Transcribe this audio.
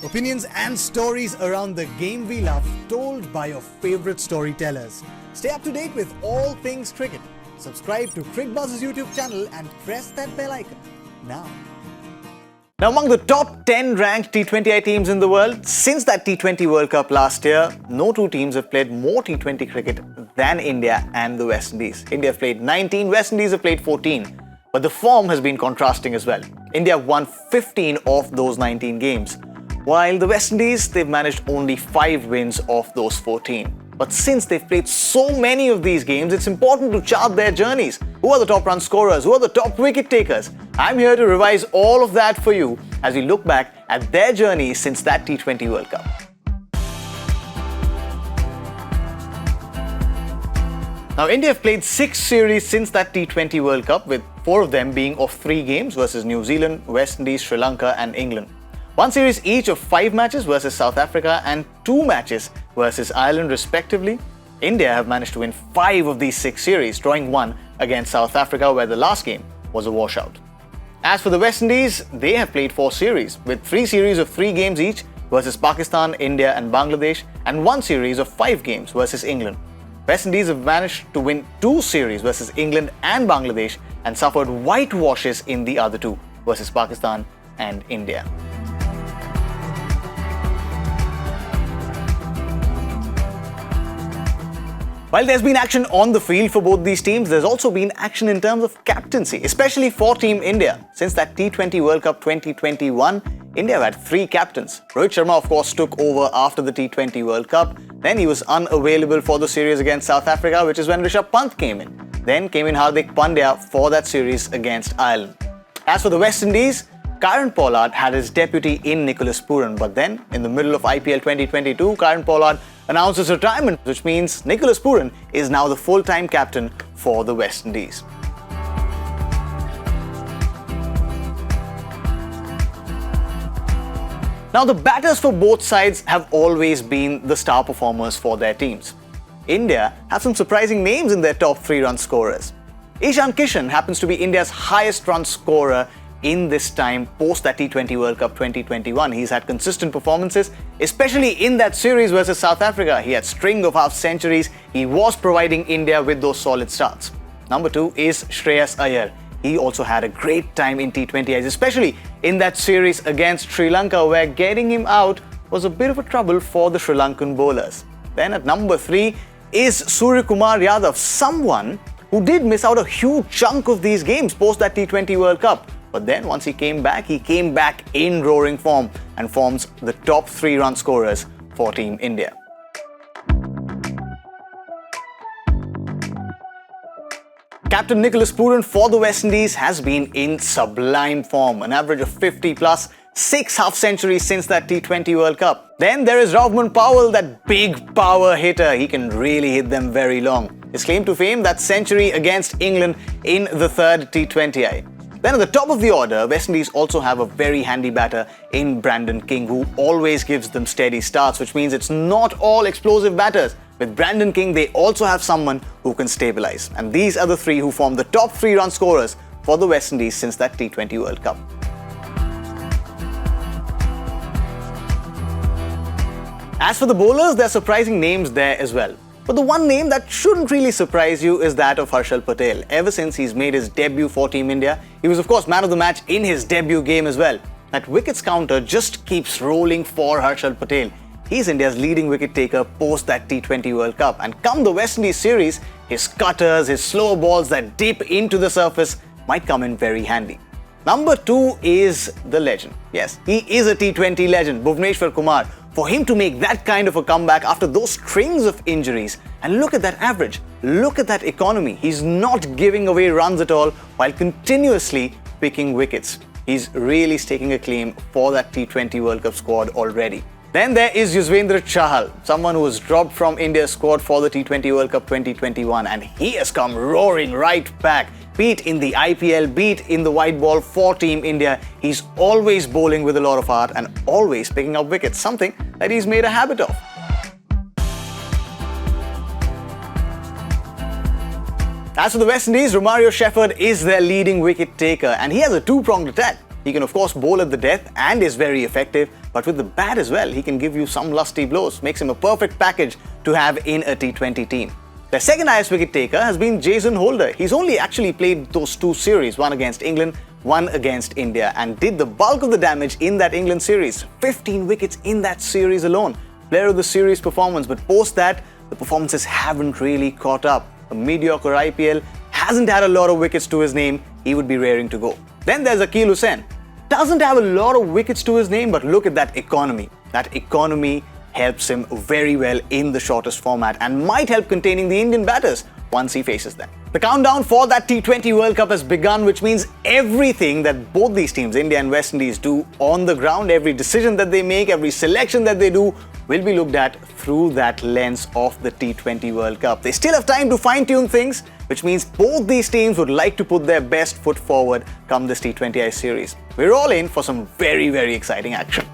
Opinions and stories around the game we love, told by your favorite storytellers. Stay up to date with all things cricket. Subscribe to Cricbuzz's YouTube channel and press that bell icon now. Now, among the top 10 ranked T20I teams in the world, since that T20 World Cup last year, no two teams have played more T20 cricket than India and the West Indies. India have played 19, West Indies have played 14. But the form has been contrasting as well. India won 15 of those 19 games, while the West Indies, they've managed only 5 wins of those 14. But since they've played so many of these games, it's important to chart their journeys. Who are the top run scorers? Who are the top wicket takers? I'm here to revise all of that for you as we look back at their journey since that T20 World Cup. Now, India have played 6 series since that T20 World Cup, with 4 of them being of 3 games versus New Zealand, West Indies, Sri Lanka and England. 1 series each of 5 matches versus South Africa and 2 matches versus Ireland respectively. India have managed to win 5 of these 6 series, drawing 1 against South Africa, where the last game was a washout. As for the West Indies, they have played 4 series, with 3 series of 3 games each versus Pakistan, India and Bangladesh, and 1 series of 5 games versus England. West Indies have managed to win 2 series versus England and Bangladesh and suffered whitewashes in the other 2 versus Pakistan and India. While there's been action on the field for both these teams, there's also been action in terms of captaincy, especially for Team India. Since that T20 World Cup 2021, India have had 3 captains. Rohit Sharma, of course, took over after the T20 World Cup. Then he was unavailable for the series against South Africa, which is when Rishabh Pant came in. Then came in Hardik Pandya for that series against Ireland. As for the West Indies, Kieron Pollard had his deputy in Nicholas Pooran, but then in the middle of IPL 2022, Kieron Pollard announced his retirement, which means Nicholas Pooran is now the full-time captain for the West Indies. Now, the batters for both sides have always been the star performers for their teams. India have some surprising names in their top 3 run scorers. Ishan Kishan happens to be India's highest run scorer in this time post that T20 World Cup 2021. He's had consistent performances, especially in that series versus South Africa. He had string of half centuries. He was providing India with those solid starts. Number 2 is Shreyas Iyer. He also had a great time in T20Is, especially in that series against Sri Lanka, where getting him out was a bit of a trouble for the Sri Lankan bowlers. Then at number 3 is Suryakumar Yadav, someone who did miss out a huge chunk of these games post that T20 World Cup. But then once he came back in roaring form and forms the top 3 run scorers for Team India. Captain Nicholas Pooran for the West Indies has been in sublime form, an average of 50 plus, 6 half centuries since that T20 World Cup. Then there is Ravman Powell, that big power hitter. He can really hit them very long. His claim to fame, that century against England in the 3rd T20I. Then at the top of the order, West Indies also have a very handy batter in Brandon King, who always gives them steady starts, which means it's not all explosive batters. With Brandon King, they also have someone who can stabilize. And these are the 3 who form the top 3 run scorers for the West Indies since that T20 World Cup. As for the bowlers, there are surprising names there as well. But the one name that shouldn't really surprise you is that of Harshal Patel. Ever since he's made his debut for Team India, he was of course man of the match in his debut game as well. That wickets counter just keeps rolling for Harshal Patel. He's India's leading wicket taker post that T20 World Cup, and come the West Indies series, his cutters, his slow balls that dip into the surface might come in very handy. Number 2 is the legend. Yes, he is a T20 legend, Bhuvneshwar Kumar. For him to make that kind of a comeback after those strings of injuries, and look at that average, look at that economy. He's not giving away runs at all while continuously picking wickets. He's really staking a claim for that T20 World Cup squad already. Then there is Yuzvendra Chahal, someone who was dropped from India's squad for the T20 World Cup 2021, and he has come roaring right back. Beat in the IPL, beat in the white ball for Team India. He's always bowling with a lot of heart and always picking up wickets, something that he's made a habit of. As for the West Indies, Romario Shepherd is their leading wicket taker, and he has a 2-pronged attack. He can of course bowl at the death and is very effective, but with the bat as well, he can give you some lusty blows, makes him a perfect package to have in a T20 team. The second highest wicket taker has been Jason Holder. He's only actually played those 2 series, one against England, one against India, and did the bulk of the damage in that England series. 15 wickets in that series alone. Player of the series performance, but post that, the performances haven't really caught up. A mediocre IPL, hasn't had a lot of wickets to his name, he would be raring to go. Then there's Akil Hussain. Doesn't have a lot of wickets to his name, but look at that economy. That economy helps him very well in the shortest format and might help containing the Indian batters once he faces them. The countdown for that T20 World Cup has begun, which means everything that both these teams, India and West Indies, do on the ground, every decision that they make, every selection that they do, will be looked at through that lens of the T20 World Cup. They still have time to fine-tune things, which means both these teams would like to put their best foot forward come this T20I series. We're all in for some very, very exciting action.